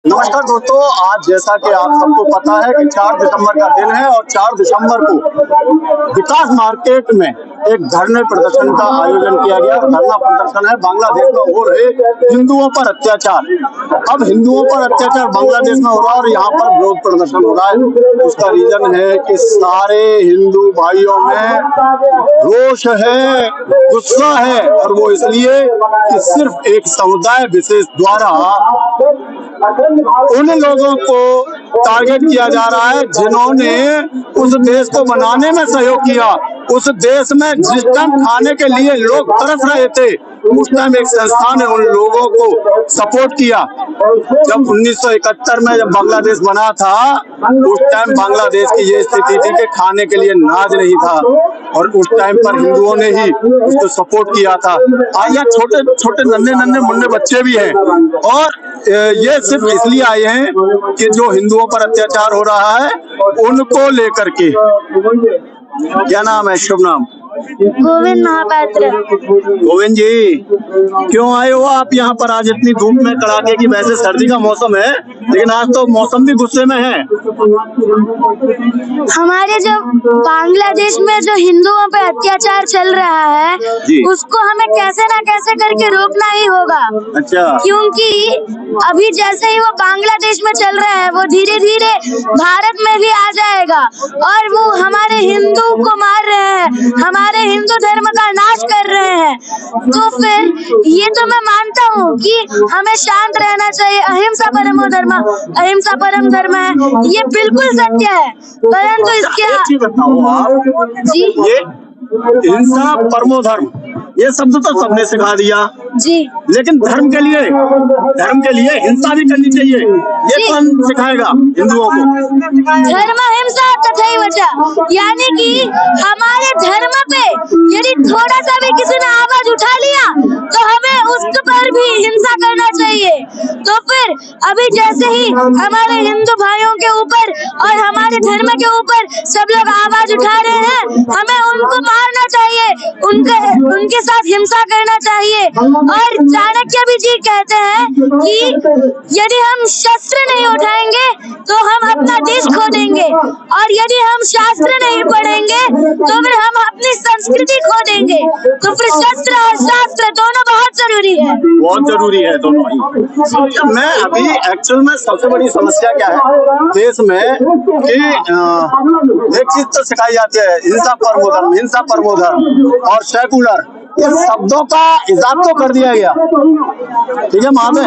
नमस्कार दोस्तों, आज जैसा कि आप सबको पता है कि 4 दिसंबर का दिन है और 4 दिसंबर को विकास मार्केट में एक धरने प्रदर्शन का आयोजन किया गया। धरना प्रदर्शन है बांग्लादेश में हो रहे हिंदुओं पर अत्याचार। अब हिंदुओं पर अत्याचार बांग्लादेश में हो रहा है और यहाँ पर विरोध प्रदर्शन हो रहा है। उसका रीजन है कि सारे हिंदू भाइयों में रोष है, गुस्सा है, और वो इसलिए कि सिर्फ एक समुदाय विशेष द्वारा उन लोगों को टारगेट किया जा रहा है जिन्होंने उस देश को बनाने में सहयोग किया। उस देश में जिस टाइम खाने के लिए लोग तरस रहे थे, उस टाइम एक संस्था ने उन लोगों को सपोर्ट किया। जब 1971 में जब बांग्लादेश बना था, उस टाइम बांग्लादेश की ये स्थिति थी कि खाने के लिए अनाज नहीं था, और उस टाइम पर हिंदुओं ने ही उसको सपोर्ट किया था। आज यहाँ छोटे छोटे नन्हे मुन्ने बच्चे भी हैं, और ये सिर्फ इसलिए आए हैं कि जो हिंदुओं पर अत्याचार हो रहा है उनको लेकर के। क्या नाम है? शुभ नाम? गोविंद महापात्र। गोविंद जी, क्यों आए हो आप यहाँ पर आज इतनी धूप में कड़ाके की? वैसे सर्दी का मौसम है, लेकिन आज तो मौसम भी गुस्से में है। हमारे जो बांग्लादेश में जो हिंदुओं पे अत्याचार चल रहा है, उसको हमें कैसे ना कैसे करके रोकना ही होगा। अच्छा। क्योंकि अभी जैसे ही वो बांग्लादेश में चल रहा है, वो धीरे धीरे भारत में भी आ जाएगा, और वो हमारे हिंदू को मार रहे हैं, हमारे हिंदू धर्म का नाश कर रहे हैं। तो फिर ये तो मैं मानता हूँ कि हमें शांत रहना चाहिए। अहिंसा परमो धर्म, अहिंसा परम धर्म है, ये बिल्कुल सत्य है। परंतु इसके बताओ आप जी, ये हिंसा परमो धर्म, ये शब्द तो सबने सिखा दिया जी, लेकिन धर्म के लिए हिंसा भी करनी चाहिए, ये कौन सिखाएगा हिंदुओं को? धर्म हिंसा तथैव च, यानी कि हमारे धर्म पे यदि थोड़ा सा भी किसी ने आवाज उठा लिया तो हमें उस पर भी हिंसा करना चाहिए। तो फिर अभी जैसे ही हमारे हिंदू भाइयों के ऊपर और हमारे धर्म के ऊपर सब लोग आवाज उठा रहे हैं, हमें उनको मारना चाहिए, उनके साथ हिंसा करना चाहिए। और चाणक्य भी जी कहते हैं कि यदि हम शस्त्र नहीं उठाएंगे तो हम अपना देश खो देंगे, और यदि हम शास्त्र नहीं पढ़ेंगे तो फिर हम अपनी संस्कृति खो देंगे। तो फिर शस्त्र और शास्त्र दोनों बहुत जरूरी है। बहुत जरूरी है दोनों ही। मैं अभी एक्चुअल में सबसे बड़ी समस्या क्या है देश में कि एक चीज तो सिखाई जाती है, हिंसा परमो धर्म, हिंसा परमो धर्म और सेकुलर, ये शब्दों का इजाफा तो कर दिया गया। ठीक है महादेव,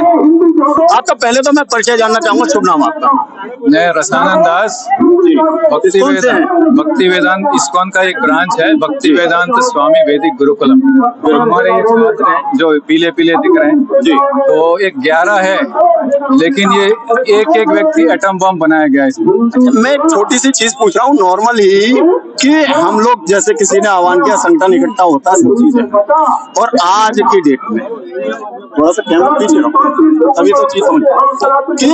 आपका पहले तो मैं परिचय जानना चाहूंगा। शुभ नाम आपका? मैं रसानंद दास, भक्ति वेदांत इस्कॉन का एक ब्रांच है, भक्ति वेदांत स्वामी वैदिक गुरुकुलम। हमारे ये छात्र हैं जो पीले पीले दिख रहे हैं जी, तो एक 11 है, लेकिन ये एक व्यक्ति एटम बम बनाया गया है इसमें। मैं एक छोटी सी चीज पूछ रहा हूँ नॉर्मल ही, कि हम लोग जैसे किसी ने आह्वान किया, संगठन इकट्ठा होता है, सब चीजें, और आज की डेट में थोड़ा सा कैमरा पीछे रखो तभी तो चीज समझ कि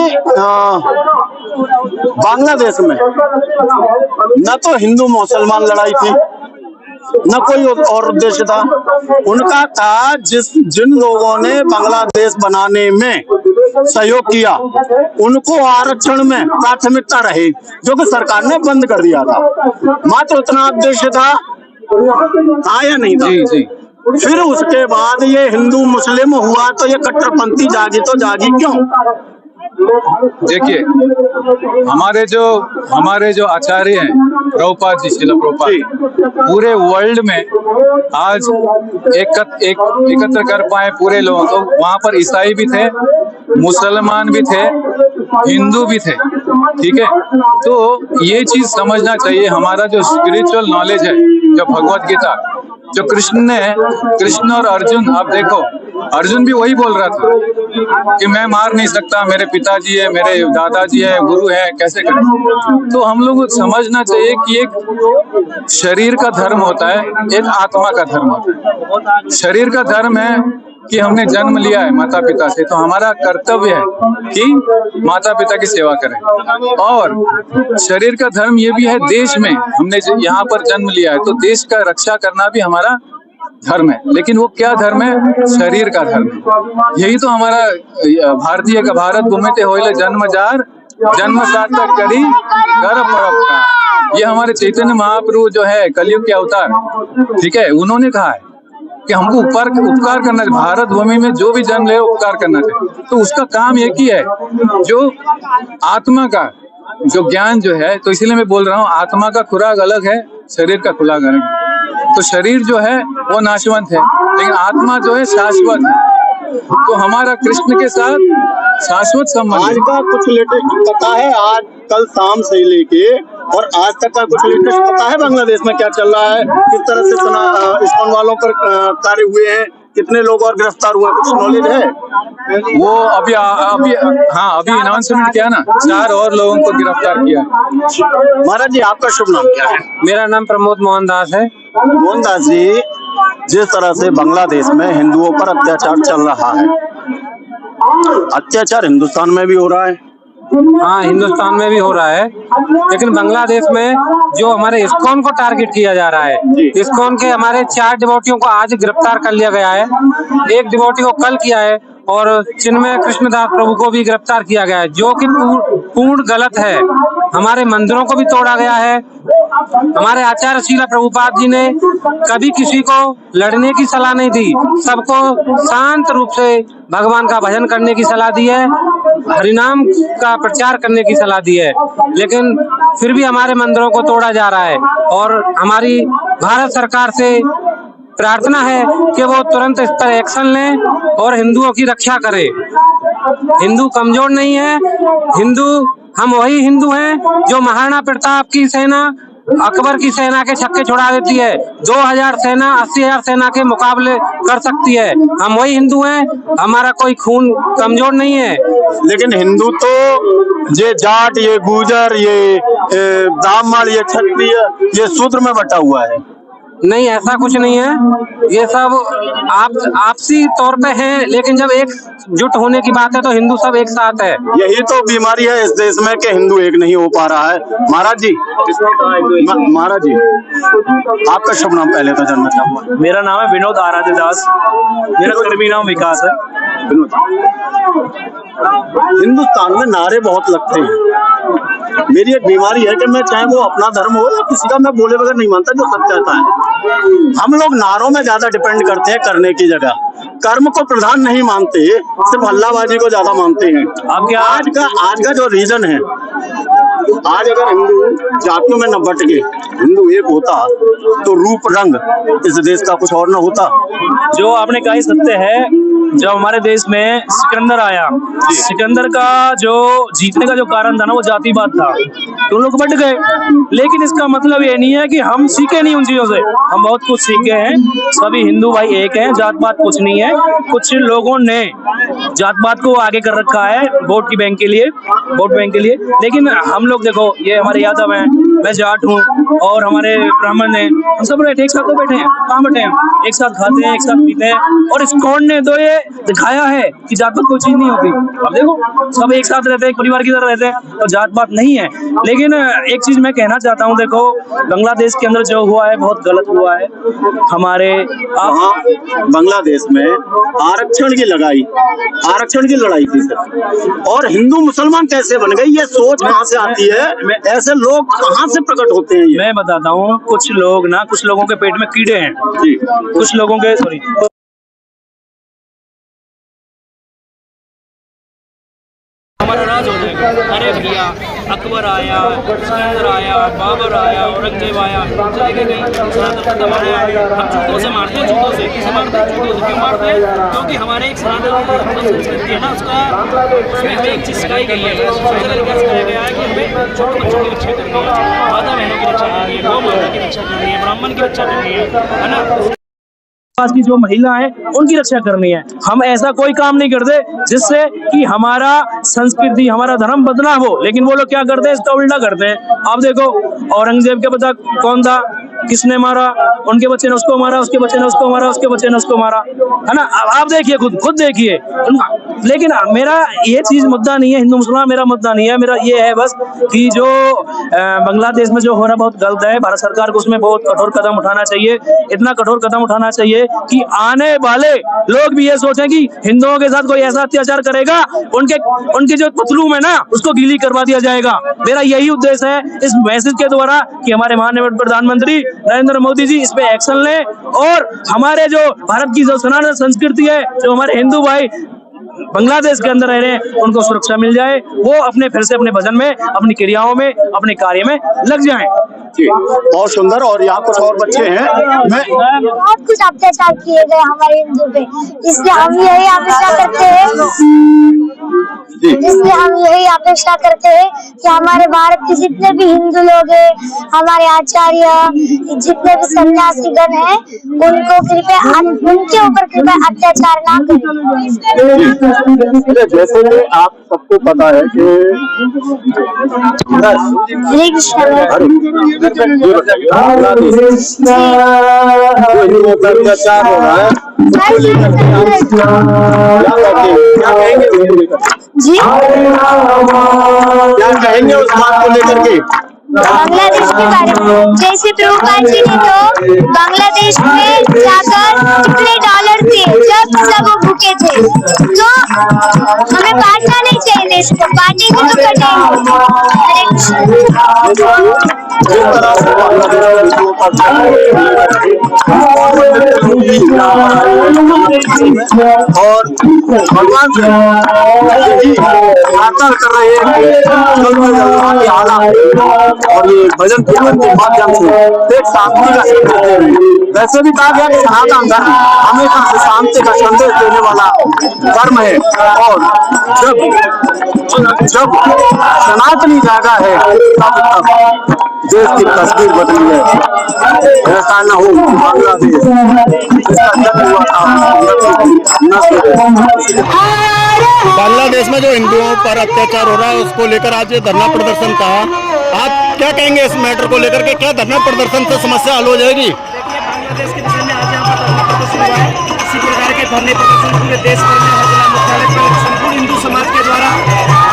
बांग्लादेश में न तो हिंदू मुसलमान लड़ाई थी, न कोई और उद्देश्य था। उनका था जिन लोगों ने बांग्लादेश बनाने में सहयोग किया उनको आरक्षण में प्राथमिकता रही, जो कि सरकार ने बंद कर दिया था। मात्र उतना उद्देश्य था या नहीं था? जी जी। फिर उसके बाद ये हिंदू मुस्लिम हुआ तो ये कट्टरपंथी जागी, तो जागी क्यों? देखिए, हमारे जो आचार्य हैं, प्रभुपाद जी, श्रील प्रभुपाद, पूरे वर्ल्ड में आज एकत्र कर पाए पूरे लोगों को। वहाँ पर ईसाई भी थे, मुसलमान भी थे, हिंदू भी थे। ठीक है, तो ये चीज समझना चाहिए। हमारा जो स्पिरिचुअल नॉलेज है, जो भगवत गीता, जो कृष्ण और अर्जुन, आप देखो अर्जुन भी वही बोल रहा था कि मैं मार नहीं सकता, मेरे पिताजी है, मेरे दादाजी है, गुरु है, कैसे करें? तो हम लोग को समझना चाहिए कि एक शरीर का धर्म होता है, एक आत्मा का धर्म होता है। शरीर का धर्म है कि हमने जन्म लिया है माता पिता से, तो हमारा कर्तव्य है कि माता पिता की सेवा करें। और शरीर का धर्म ये भी है, देश में हमने यहाँ पर जन्म लिया है, तो देश का रक्षा करना भी हमारा धर्म है, लेकिन वो क्या धर्म है? शरीर का धर्म है। यही तो हमारा भारतीय का भारत भूमिते होइले जन्मजार जन्म सार्थक करी घर परोपकार। ये हमारे चैतन्य महाप्रभु जो है कलयुग के अवतार, ठीक है, उन्होंने कहा है कि हमको उपकार करना चाहिए। भारत भूमि में जो भी जन्म ले उपकार करना चाहिए। तो उसका काम एक ही है, जो आत्मा का जो ज्ञान जो है, तो इसलिए मैं बोल रहा हूँ आत्मा का खुराक अलग है, शरीर का खुराक अलग है। तो शरीर जो है वो नाशवंत है, लेकिन आत्मा जो है शाश्वत है। तो हमारा कृष्ण के साथ शाश्वत संबंध। आज का कुछ लेटेस्ट पता है? आज कल शाम से लेके और आज तक का कुछ लेटेस्ट पता है बांग्लादेश में क्या चल रहा है? किस तरह से इस्कॉन वालों पर कार्य हुए हैं? कितने लोग और गिरफ्तार हुए? कुछ नॉलेज है? वो अभी अनाउंसमेंट किया ना, 4 और लोगों को गिरफ्तार किया। महाराज जी, आपका शुभ नाम क्या है? मेरा नाम प्रमोद मोहन दास है। मोहन दास जी, जिस तरह से बांग्लादेश में हिंदुओं पर अत्याचार चल रहा है, अत्याचार हिंदुस्तान में भी हो रहा है। हाँ, हिंदुस्तान में भी हो रहा है, लेकिन बांग्लादेश में जो हमारे इस्कॉन को टारगेट किया जा रहा है, इस्कॉन के हमारे 4 डिवोटियों को आज गिरफ्तार कर लिया गया है। एक डिवोटी को कल किया है और चिन्मय कृष्णदास प्रभु को भी गिरफ्तार किया गया है, जो कि पूर्ण गलत है। हमारे मंदिरों को भी तोड़ा गया है। हमारे आचार्य श्रील प्रभुपाद जी ने कभी किसी को लड़ने की सलाह नहीं दी, सबको शांत रूप से भगवान का भजन करने की सलाह दी है, हरिनाम का प्रचार करने की सलाह दी है। लेकिन फिर भी हमारे मंदिरों को तोड़ा जा रहा है और हमारी भारत सरकार से प्रार्थना है कि वो तुरंत इस पर एक्शन लें और हिंदुओं की रक्षा करें। हिंदू कमजोर नहीं है, हम वही हिंदू हैं जो महाराणा प्रताप की सेना, अकबर की सेना के छक्के छुड़ा देती है। 2000 सेना 80,000 सेना के मुकाबले कर सकती है। हम वही हिंदू हैं, हमारा कोई खून कमजोर नहीं है। लेकिन हिंदू तो ये जाट, ये गुजर, ये ब्राह्मण, ये क्षत्रिय, ये शूद्र में बटा हुआ है। नहीं, ऐसा कुछ नहीं है। ये सब आपसी तौर पे हैं, लेकिन जब एकजुट होने की बात है तो हिंदू सब एक साथ है। यही तो बीमारी है इस देश में कि हिंदू एक नहीं हो पा रहा है। महाराज जी, महाराज जी, आपका शुभ नाम पहले तो जानना चाहूंगा। मेरा नाम है विनोद आराध्य दास। मेरा कर्मी नाम विकास है। हिंदुस्तान में नारे बहुत लगते हैं। मेरी एक बीमारी है कि मैं, चाहे वो अपना धर्म हो या किसी का, मैं बोले बगैर नहीं मानता जो सच कहता है। हम लोग नारों में ज्यादा डिपेंड करते हैं करने की जगह, कर्म को प्रधान नहीं मानते, सिर्फ हल्लाबाजी को ज्यादा मानते हैं। अब क्या आज का जो रीजन है, आज अगर हिंदू जातियों में न बट के हिंदू एक होता तो रूप रंग इस देश का कुछ और न होता। जो आपने कहा सत्य है। जब हमारे देश में सिकंदर आया, सिकंदर का जो जीतने का जो कारण था ना, वो जातिवाद था, तो लोग बट गए। लेकिन इसका मतलब ये नहीं है कि हम सीखे नहीं उन चीजों से, हम बहुत कुछ सीखे हैं। सभी हिंदू भाई एक हैं, जातपात कुछ नहीं है। कुछ लोगों ने जातपात को आगे कर रखा है वोट बैंक के लिए। लेकिन हम लोग देखो, ये हमारे यादव हैं, मैं जाट हूँ और हमारे ब्राह्मण हैं, हम सब एक साथ तो बैठे हैं। कहाँ बैठे हैं? एक साथ खाते हैं, एक साथ पीते हैं। और इस्कॉन ने तो ये दिखाया है कि जात पात कोई चीज नहीं होती। अब देखो, सब एक साथ रहते हैं, एक परिवार की तरह रहते हैं, तो जात पात नहीं है। लेकिन एक चीज मैं कहना चाहता हूँ, देखो बांग्लादेश के अंदर जो हुआ है बहुत गलत हुआ है। हमारे बांग्लादेश में आरक्षण की लड़ाई थी सर, और हिंदू मुसलमान कैसे बन गई, ये सोच कहाँ से आती है? ऐसे लोग कहाँ से प्रकट होते हैं? मैं बताता हूँ, कुछ लोगों के पेट में कीड़े हैं, कुछ लोगों के हमारा राज हो जाएगा। अरे भैया, अकबर आया, सिकंदर आया, बाबर आया, औरंगजेब आया, चले गए सनातन को दबाया। हम जूतों से मारते हैं, जूतों से क्यों मारते हैं? क्योंकि हमारे एक सनातन संस्कृति है ना, उसमें हमें एक चीज सिखाई गई है, सिखाया गया है कि हमें छोटे बच्चों की रक्षा करनी है, माता बहनों की रक्षा करनी है, गौ माता की रक्षा करनी है, ब्राह्मण की रक्षा करनी है ना, पास की जो महिला है उनकी रक्षा करनी है। हम ऐसा कोई काम नहीं करते जिससे कि हमारा संस्कृति, हमारा धर्म बदनाम हो। लेकिन वो लोग क्या करते हैं, इसका उल्टा करते हैं। आप देखो, औरंगजेब के पता कौन था? किसने मारा, उनके बच्चे ने उसको मारा, उसके बच्चे ने उसको मारा, उसके बच्चे ने उसको मारा, है ना। अब आप देखिए, खुद देखिए। लेकिन मेरा ये चीज मुद्दा नहीं है, हिंदू मुसलमान मेरा मुद्दा नहीं है। मेरा ये है बस कि जो बांग्लादेश में जो हो रहा बहुत गलत है। भारत सरकार को उसमें बहुत कठोर कदम उठाना चाहिए, इतना कठोर कदम उठाना चाहिए कि आने वाले लोग भी ये सोचें कि हिंदुओं के साथ कोई ऐसा अत्याचार करेगा, उनके जो पतलूम है ना उसको गीली करवा दिया जाएगा। मेरा यही उद्देश्य है इस मैसेज के द्वारा कि हमारे माननीय प्रधानमंत्री नरेंद्र मोदी जी इस पे एक्शन लें और हमारे जो भारत की जो सनातन संस्कृति है, जो हमारे हिंदू भाई बांग्लादेश के अंदर रह रहे हैं, उनको सुरक्षा मिल जाए, वो अपने फिर से अपने भजन में, अपनी क्रियाओं में, अपने कार्य में लग जाएं। जी, बहुत सुंदर। और यहाँ कुछ और बच्चे हैं, मैं बहुत कुछ अत्याचार किए गए हमारे हिंदू पे, इसलिए हम यही अपेक्षा करते हैं कि हमारे भारत के जितने भी हिंदू लोग हैं, हमारे आचार्य, जितने भी सन्यासीगण हैं, उनको कृपया उनके ऊपर कृपया अत्याचार ना करें। जैसे कि आप सबको पता है कि हिंदुओं पर अत्याचार हो रहा है, जी क्या कहेंगे उस बात को लेकर के? बांग्लादेश के बारे में, जैसे प्रभुपाद जी ने तो बांग्लादेश में जाकर कितने डॉलर थे जब सब वो भूखे थे, तो हमें बांटना नहीं चाहिए देश को, बांटेंगे तो और भगवान से प्रार्थना कर रहे हैं और ये भजन कीर्तन के माध्यम से एक शांति का संदेश दे रहे हैं। वैसे भी कहा गया कि सनातन धर्म हमेशा से शांति का संदेश देने वाला धर्म है, और जब सनातनी जागा है तब देश की तस्वीर बदली है। ऐसा न हो बांग्लादेश जिसका जन्म हुआ था बांग्लादेश में जो हिंदुओं पर अत्याचार हो रहा है उसको लेकर आज ये धरना प्रदर्शन कहा। आप क्या कहेंगे इस मैटर को लेकर के? क्या धरना प्रदर्शन से समस्या हल हो जाएगी? बांग्लादेश के विषय में आज यहाँ पर धरना प्रदर्शन हुआ है। इसी प्रकार के धरने प्रदर्शन पूरे देश भर में हर जिला मुख्यालय पर संपूर्ण हिंदू समाज के द्वारा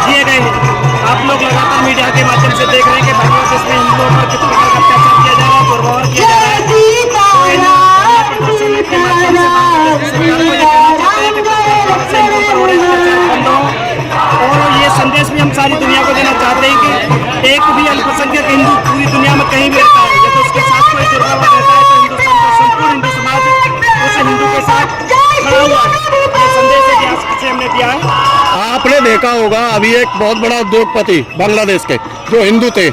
किए गए हैं। आप लोग लगातार मीडिया के माध्यम से देख रहे हैं कि बांग्लादेश में हिंदुओं पर किस प्रकार का अत्याचार किया जा रहा है, दुर्व्यवहार किया जा रहा है। प्रदर्शन के माध्यम से बांग्लादेश सरकार को ये कहना चाहते हैं कि हिंदुओं पर हो रहे अत्याचार बंद हो। और ये संदेश भी हम सारी दुनिया को देना चाहते हैं कि एक भी अल्पसंख्यक हिंदू पूरी दुनिया में कहीं भी रहता है, यदि उसके साथ कोई दुर्व्यवहार रहता है तो हिंदुस्तान का संपूर्ण हिंदू समाज उस हिंदू के साथ खड़ा हुआ है। ये संदेश इतिहास से हमने दिया है। आपने देखा होगा अभी एक बहुत बड़ा उद्योगपति बांग्लादेश के जो हिंदू थे,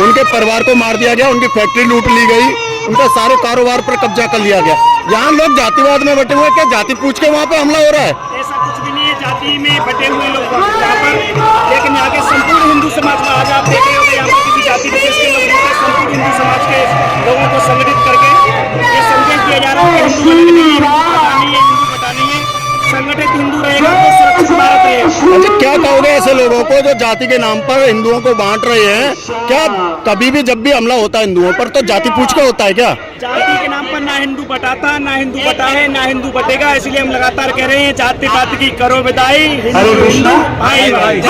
उनके परिवार को मार दिया गया, उनकी फैक्ट्री लूट ली गई, उनके सारे कारोबार पर कब्जा कर लिया गया। यहाँ लोग जातिवाद में बटे हुए, क्या जाति पूछ के वहाँ पे हमला हो रहा है? ऐसा कुछ भी नहीं है, जाति में बटे हुए लोग यहाँ पर, लेकिन यहाँ के संपूर्ण हिंदू समाज में आज आप देख रहे हो यहाँ पर किसी जाति विशेष के लोग नहीं, संपूर्ण हिंदू समाज के लोगों को संगठित करके ये संदेश दिया जा रहा है कि हिंदू नहीं है, हिंदू पता नहीं है, संगठित हिंदू रहेगा तो सुरक्षित भारत रहेगा। अच्छा, क्या कहोगे ऐसे लोगों को जो जाति के नाम पर हिंदुओं को बांट रहे हैं? क्या कभी भी जब भी हमला होता है हिंदुओं पर तो जाति पूछ के होता है क्या? जाति के नाम पर ना हिंदू बटाता, ना हिंदू बटा है, ना हिंदू बटेगा। इसलिए हम लगातार कह रहे हैं जाति पाति की करो विदाई, हिंदू भाई भाई।